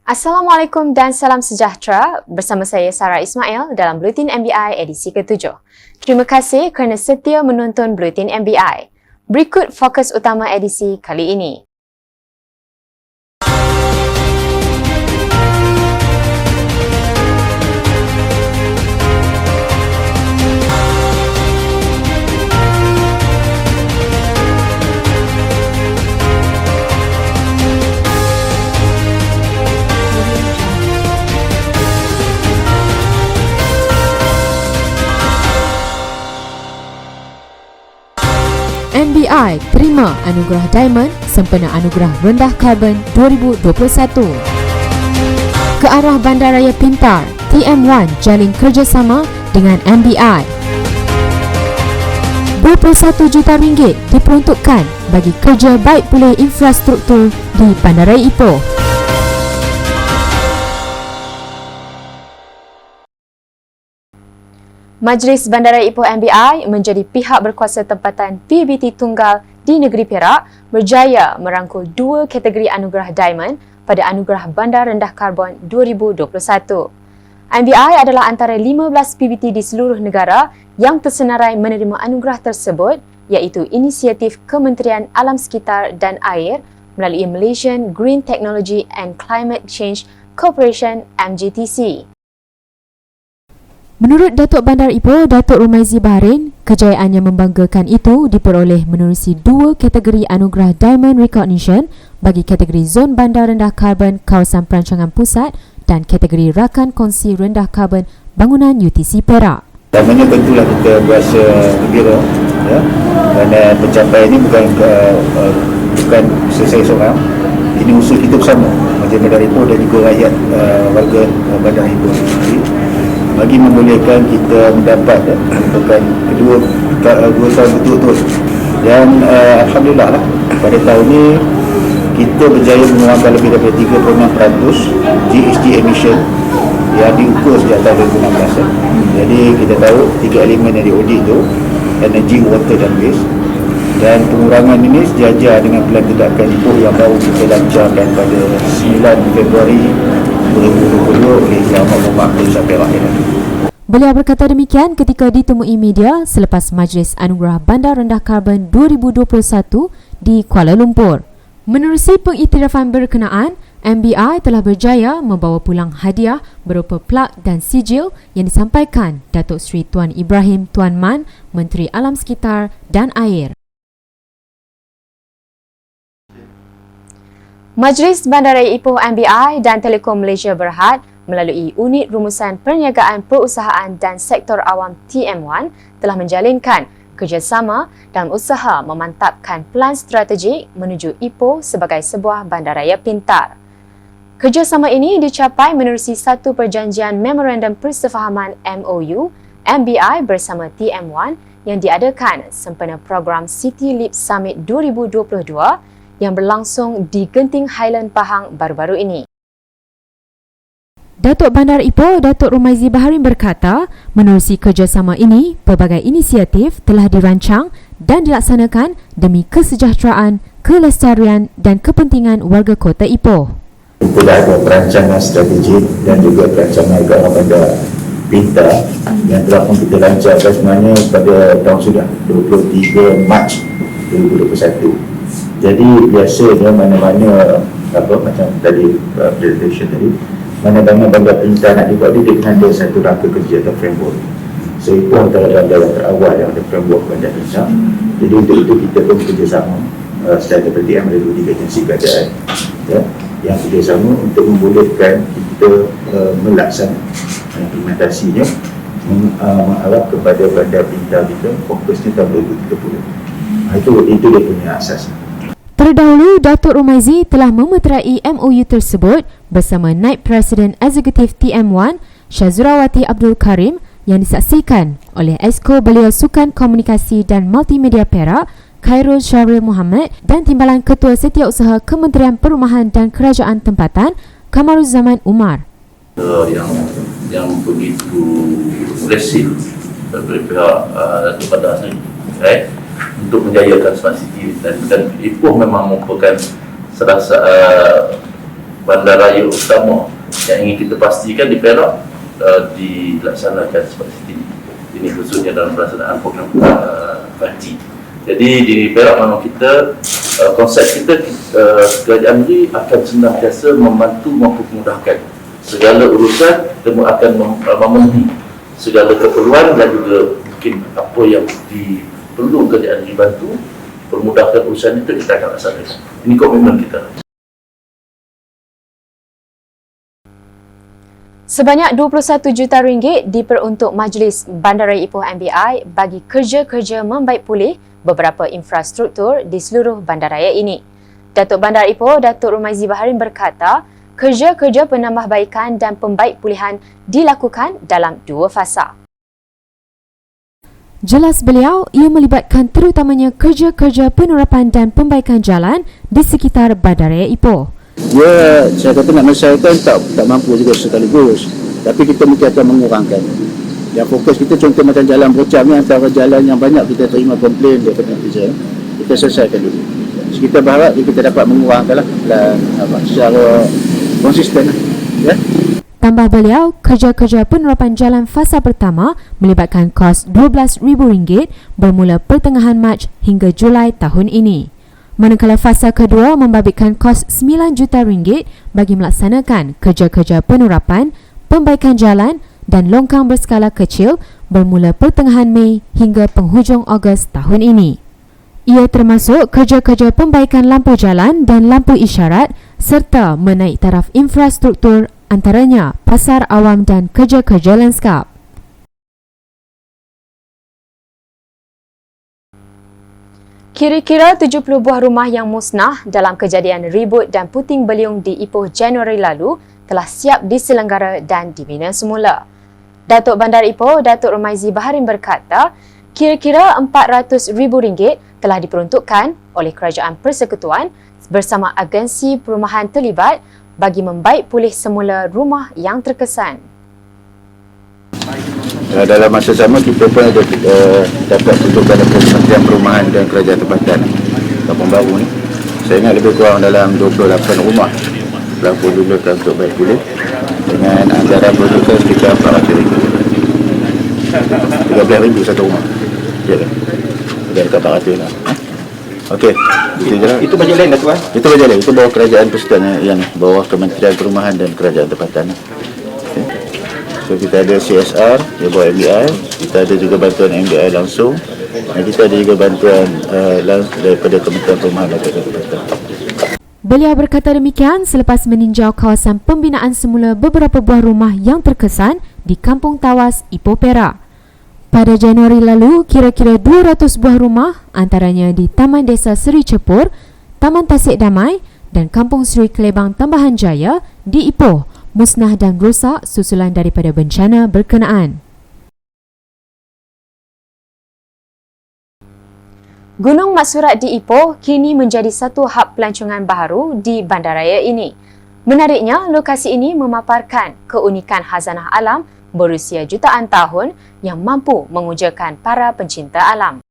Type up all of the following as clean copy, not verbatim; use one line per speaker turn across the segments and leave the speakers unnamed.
Assalamualaikum dan salam sejahtera. Bersama saya Sarah Ismail dalam Buletin MBI edisi ke-7. Terima kasih kerana setia menonton Buletin MBI. Berikut fokus utama edisi kali ini.
MBI terima anugerah Diamond sempena anugerah rendah karbon 2021. Ke arah Bandaraya Pintar, TM1 jalin kerjasama dengan MBI. RM21 juta diperuntukkan bagi kerja baik pulih infrastruktur di Bandaraya Ipoh.
Majlis Bandaraya Ipoh MBI menjadi pihak berkuasa tempatan PBT tunggal di negeri Perak berjaya merangkul 2 kategori anugerah Diamond pada Anugerah Bandar Rendah Karbon 2021. MBI adalah antara 15 PBT di seluruh negara yang tersenarai menerima anugerah tersebut, iaitu inisiatif Kementerian Alam Sekitar dan Air melalui Malaysian Green Technology and Climate Change Corporation MGTC.
Menurut Datuk Bandar Ipoh, Datuk Rumaizi Baharin, kejayaan yang membanggakan itu diperoleh menerusi 2 kategori anugerah Diamond Recognition bagi kategori Zon Bandar Rendah Karbon Kawasan Perancangan Pusat dan kategori Rakan Kongsi Rendah Karbon Bangunan UTC Perak.
Pertamanya tentulah kita berasa gembira, ya, kerana pencapaian ini bukan saya seorang, ini usaha kita bersama Majlis Bandar Ipoh dan juga rakyat warga Bandar Ipoh sendiri, bagi membolehkan kita mendapat bukan kedua tahun betul-betul. Dan Alhamdulillah lah, pada tahun ini kita berjaya mengurangkan lebih daripada 36% GHG emission yang diukur sejak tahun 2016. Jadi kita tahu 3 elemen yang diaudit itu, energy, water dan waste. Dan pengurangan ini sejajar dengan pelan tindakan Ipoh yang baru kita lancarkan pada 9 Februari 2022 oleh Yang Amat Nusa Perak.
Beliau berkata demikian ketika ditemui media selepas Majlis Anugerah Bandar Rendah Karbon 2021 di Kuala Lumpur. Menerusi pengiktirafan berkenaan, MBI telah berjaya membawa pulang hadiah berupa plak dan sijil yang disampaikan Datuk Seri Tuan Ibrahim Tuan Man, Menteri Alam Sekitar dan Air.
Majlis Bandaraya Ipoh MBI dan Telekom Malaysia Berhad melalui Unit Rumusan Perniagaan Perusahaan dan Sektor Awam TM1 telah menjalinkan kerjasama dalam usaha memantapkan pelan strategik menuju Ipoh sebagai sebuah bandaraya pintar. Kerjasama ini dicapai menerusi satu perjanjian Memorandum Persefahaman MOU MBI bersama TM1 yang diadakan sempena program City Leap Summit 2022 yang berlangsung di Genting Highland Pahang baru-baru ini.
Datuk Bandar Ipoh, Datuk Rumaizi Baharin berkata, menerusi kerjasama ini, pelbagai inisiatif telah dirancang dan dilaksanakan demi kesejahteraan, kelestarian dan kepentingan warga kota Ipoh.
Kita dah ada perancangan strategik dan juga perancangan ke arah bandar pintar yang telah pun kita lancarkan sebenarnya pada tahun sudah 23 Mac 2021. Jadi biasanya mana-mana macam tadi presentation tadi, mana-mana bandar pintar nak dibuat dia kena ada satu rangka kerja atau framework. So itu antara bandar yang terawal yang ada framework bandar pintar. Jadi untuk itu kita pun bekerjasama secara PTM ada 2-3 agensi kerajaan, ya, yang bekerjasama untuk membolehkan kita melaksanakan implementasinya mengarah kepada bandar pintar kita fokusnya tahun 2030. Itu dia punya asas.
Terdahulu, Datuk Rumaizi telah memeterai MOU tersebut bersama Naib Presiden Eksekutif TM1 Syazurawati Abdul Karim yang disaksikan oleh Exco Beliau Sukan Komunikasi dan Multimedia Perak Khairul Syahril Muhammad dan Timbalan Ketua Setiausaha Kementerian Perumahan dan Kerajaan Tempatan Kamaruzzaman Umar.
Yang begitu agresif dari pihak Datuk Bandar ni, untuk menjayakan smart city dan Ipoh memang merupakan salah bandaraya utama yang ingin kita pastikan di Perak dilaksanakan seperti ini, khususnya dalam pelaksanaan program haji. Jadi di Perak memang kita konsep kita kerajaan ini akan senantiasa membantu mempermudahkan segala urusan dan akan memenuhi segala keperluan dan juga mungkin apa yang perlu kerajaan dibantu permudahkan urusan itu kita akan laksanakan. Ini komitmen kita.
Sebanyak 21 juta ringgit diperuntuk Majlis Bandaraya Ipoh MBI bagi kerja-kerja membaik pulih beberapa infrastruktur di seluruh bandaraya ini. Datuk Bandar Ipoh, Datuk Rumaizi Baharin berkata, kerja-kerja penambahbaikan dan pembaik pulihan dilakukan dalam 2 fasa.
Jelas beliau, ia melibatkan terutamanya kerja-kerja penerapan dan pembaikan jalan di sekitar bandaraya Ipoh.
Dia, saya kata nak menyelesaikan tak mampu juga sekaligus, tapi kita mungkin akan mengurangkan. Yang fokus kita contoh macam jalan Bercam ni, antara jalan yang banyak kita terima komplain daripada netizen, kita selesaikan dulu. So, kita berharap kita dapat mengurangkan dan secara konsisten ya.
Tambah beliau, kerja-kerja penerapan jalan fasa pertama melibatkan kos RM12,000 bermula pertengahan Mac hingga Julai tahun ini. Manakala fasa kedua membabitkan kos RM9 juta bagi melaksanakan kerja-kerja penerapan, pembaikan jalan dan longkang berskala kecil bermula pertengahan Mei hingga penghujung Ogos tahun ini. Ia termasuk kerja-kerja pembaikan lampu jalan dan lampu isyarat serta menaik taraf infrastruktur antaranya pasar awam dan kerja-kerja lanskap.
Kira-kira 70 buah rumah yang musnah dalam kejadian ribut dan puting beliung di Ipoh Januari lalu telah siap diselenggara dan dibina semula. Datuk Bandar Ipoh, Datuk Rumaizi Baharin berkata, kira-kira RM400,000 telah diperuntukkan oleh Kerajaan Persekutuan bersama agensi perumahan terlibat bagi membaik pulih semula rumah yang terkesan.
Dalam masa sama kita pun ada dapat tuntukan daripada Kementerian Perumahan dan Kerajaan Tempatan Kampung Baru ni. Saya ingat lebih kurang dalam 28 rumah telah pun digunakan untuk baik pulih dengan anggaran peruntukan sekitar RM400,000. RM13,000 satu rumah. Ya kan? Dekat RM400 lah. Okey, itu je lah.
Itu bajet lain dah tuan?
Itu bajet lain. Itu bawah Kerajaan Persekutuan yang bawah Kementerian Perumahan dan Kerajaan Tempatan. Okay. So kita ada CSR, dia bawah MBI, kita ada juga bantuan MBI langsung dan kita ada juga bantuan daripada Kementerian Perumahan dan Kerajaan Tempatan.
Beliau berkata demikian selepas meninjau kawasan pembinaan semula beberapa buah rumah yang terkesan di Kampung Tawas, Ipoh Perak. Pada Januari lalu, kira-kira 200 buah rumah antaranya di Taman Desa Seri Cepur, Taman Tasik Damai dan Kampung Seri Kelebang Tambahan Jaya di Ipoh musnah dan rosak susulan daripada bencana berkenaan.
Gunung Mat Surat di Ipoh kini menjadi satu hub pelancongan baharu di bandaraya ini. Menariknya, lokasi ini memaparkan keunikan khazanah alam berusia jutaan tahun yang mampu mengujakan para pencinta alam.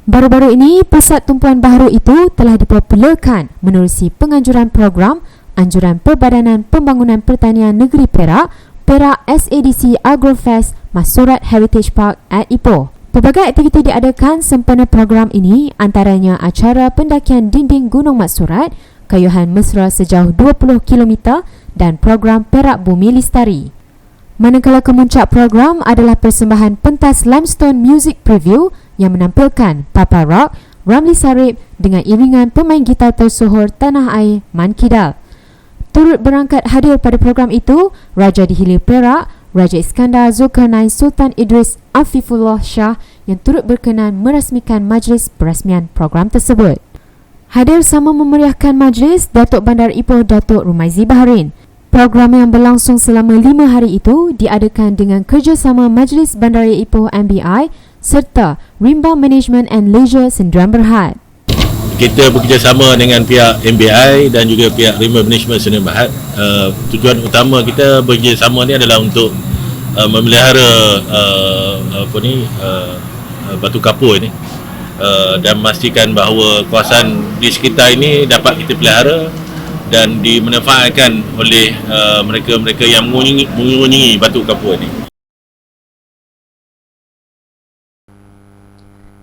Baru-baru ini, pusat tumpuan baharu itu telah dipopularkan menerusi penganjuran program Anjuran Perbadanan Pembangunan Pertanian Negeri Perak, Perak SADC Agrofest Mat Surat Heritage Park at Ipoh. Pelbagai aktiviti diadakan sempena program ini antaranya acara pendakian dinding Gunung Mat Surat, kayuhan mesra sejauh 20 km dan program Perak Bumi Lestari. Manakala kemuncak program adalah persembahan pentas Limestone Music Preview yang menampilkan Papa Rock, Ramli Sarip dengan iringan pemain gitar tersohor tanah air Man Kidal. Turut berangkat hadir pada program itu, Raja di Hilir Perak, Raja Iskandar Zulkarnain Sultan Idris Afifullah Shah yang turut berkenan merasmikan majlis perasmian program tersebut. Hadir sama memeriahkan majlis Datuk Bandar Ipoh Datuk Rumaizi Baharin. Program yang berlangsung selama 5 hari itu diadakan dengan kerjasama Majlis Bandaraya Ipoh MBI serta Rimba Management and Leisure Sendirian Berhad.
Kita bekerjasama dengan pihak MBI dan juga pihak Rimba Management Sendirian Berhad. Tujuan utama kita bekerjasama ni adalah untuk memelihara batu kapur ini dan memastikan bahawa kawasan di sekitar ini dapat kita pelihara dan dimanfaatkan oleh mereka-mereka yang mengunjungi Batu Kapur ini.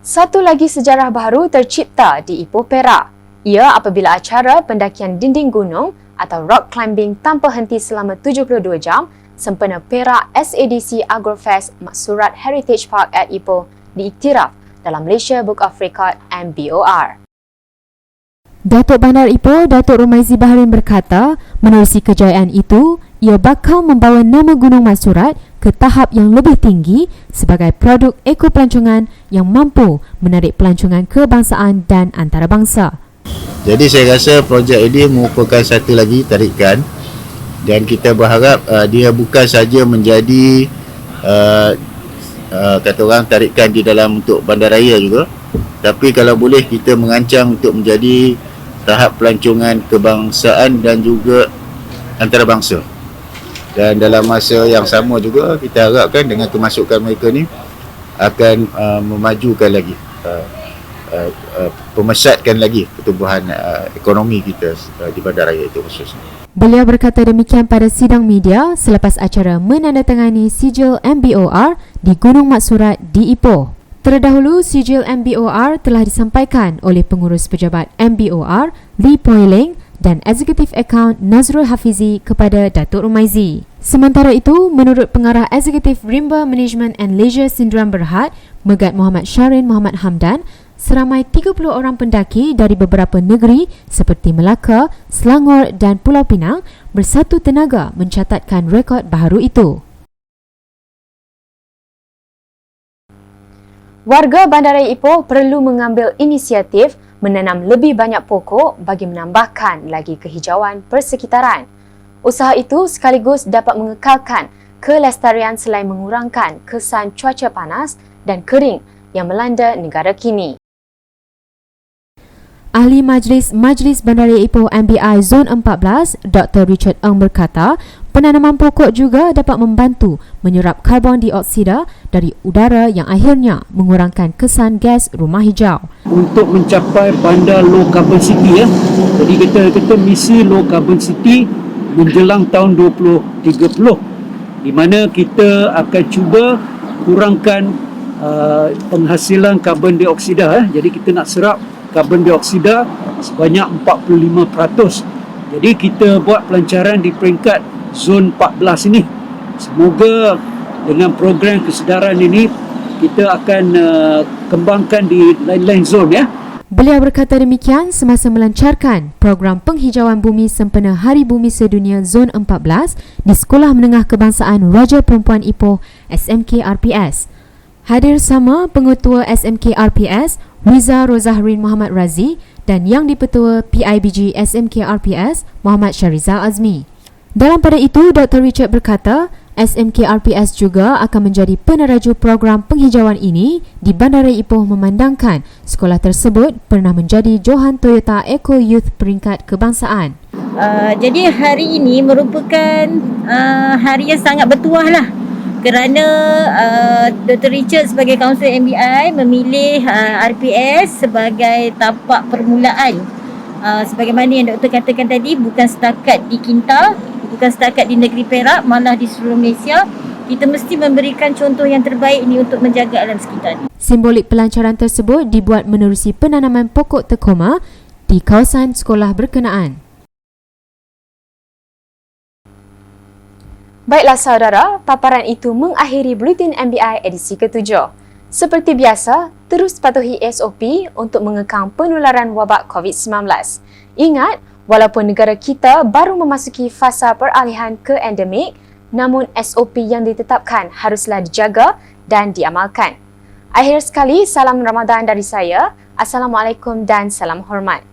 Satu lagi sejarah baru tercipta di Ipoh Perak. Ia apabila acara pendakian dinding gunung atau rock climbing tanpa henti selama 72 jam sempena Perak SADC Agrofest Maksurat Heritage Park at Ipoh diiktiraf dalam Malaysia Book of Record MBOR.
Datuk Bandar Ipoh, Datuk Rumaizi Baharin berkata, menerusi kejayaan itu, ia bakal membawa nama Gunung Maksurat ke tahap yang lebih tinggi sebagai produk ekopelancongan yang mampu menarik pelancongan kebangsaan dan antarabangsa.
Jadi saya rasa projek ini merupakan satu lagi tarikan dan kita berharap dia bukan saja menjadi kata orang tarikan di dalam untuk bandaraya juga, tapi kalau boleh kita mengancang untuk menjadi tahap pelancongan kebangsaan dan juga antarabangsa. Dan dalam masa yang sama juga kita harapkan dengan kemasukan mereka ni akan memajukan lagi, pemesatkan lagi pertumbuhan ekonomi kita di bandaraya itu khususnya.
Beliau berkata demikian pada sidang media selepas acara menandatangani sijil MBOR di Gunung Maksurat di Ipoh. Terdahulu, sijil MBOR telah disampaikan oleh pengurus pejabat MBOR, Lee Poi Ling dan Executive Account Nazrul Hafizi kepada Datuk Rumaizi. Sementara itu, menurut pengarah Eksekutif Rimba Management and Leisure Sdn Berhad, Megat Muhammad Syarin Muhammad Hamdan, seramai 30 orang pendaki dari beberapa negeri seperti Melaka, Selangor dan Pulau Pinang bersatu tenaga mencatatkan rekod baharu itu.
Warga Bandaraya Ipoh perlu mengambil inisiatif menanam lebih banyak pokok bagi menambahkan lagi kehijauan persekitaran. Usaha itu sekaligus dapat mengekalkan kelestarian selain mengurangkan kesan cuaca panas dan kering yang melanda negara kini.
Ahli Majlis Bandaraya Ipoh MBI Zon 14, Dr. Richard Ng berkata, penanaman pokok juga dapat membantu menyerap karbon dioksida dari udara yang akhirnya mengurangkan kesan gas rumah hijau.
Untuk mencapai bandar low carbon city, jadi kita misi low carbon city menjelang tahun 2030, di mana kita akan cuba kurangkan penghasilan karbon dioksida. Jadi kita nak serap karbon dioksida sebanyak 45%. Jadi kita buat pelancaran di peringkat zon 14 ini. Semoga dengan program kesedaran ini kita akan kembangkan di lain-lain zon ya.
Beliau berkata demikian semasa melancarkan program penghijauan bumi sempena Hari Bumi Sedunia Zon 14 di Sekolah Menengah Kebangsaan Raja Perempuan Ipoh SMK RPS. Hadir sama Pengetua SMK RPS Riza Rozahrin Muhammad Razi dan Yang di-Petua PIBG SMK RPS Muhammad Syarizal Azmi. Dalam pada itu, Dr. Richard berkata, SMK RPS juga akan menjadi peneraju program penghijauan ini di Bandaraya Ipoh memandangkan sekolah tersebut pernah menjadi Johan Toyota Eco Youth peringkat kebangsaan.
Jadi hari ini merupakan hari yang sangat bertuah lah, kerana Dr. Richard sebagai kaunselor MBI memilih RPS sebagai tapak permulaan. Sebagaimana yang doktor katakan tadi, bukan setakat di Kintal, bukan setakat di negeri Perak, malah di seluruh Malaysia. Kita mesti memberikan contoh yang terbaik ini untuk menjaga alam sekitar.
Simbolik pelancaran tersebut dibuat menerusi penanaman pokok tekoma di kawasan sekolah berkenaan.
Baiklah saudara, paparan itu mengakhiri Buletin MBI edisi ke-7. Seperti biasa, terus patuhi SOP untuk mengekang penularan wabak COVID-19. Ingat, walaupun negara kita baru memasuki fasa peralihan ke endemik, namun SOP yang ditetapkan haruslah dijaga dan diamalkan. Akhir sekali, salam Ramadan dari saya. Assalamualaikum dan salam hormat.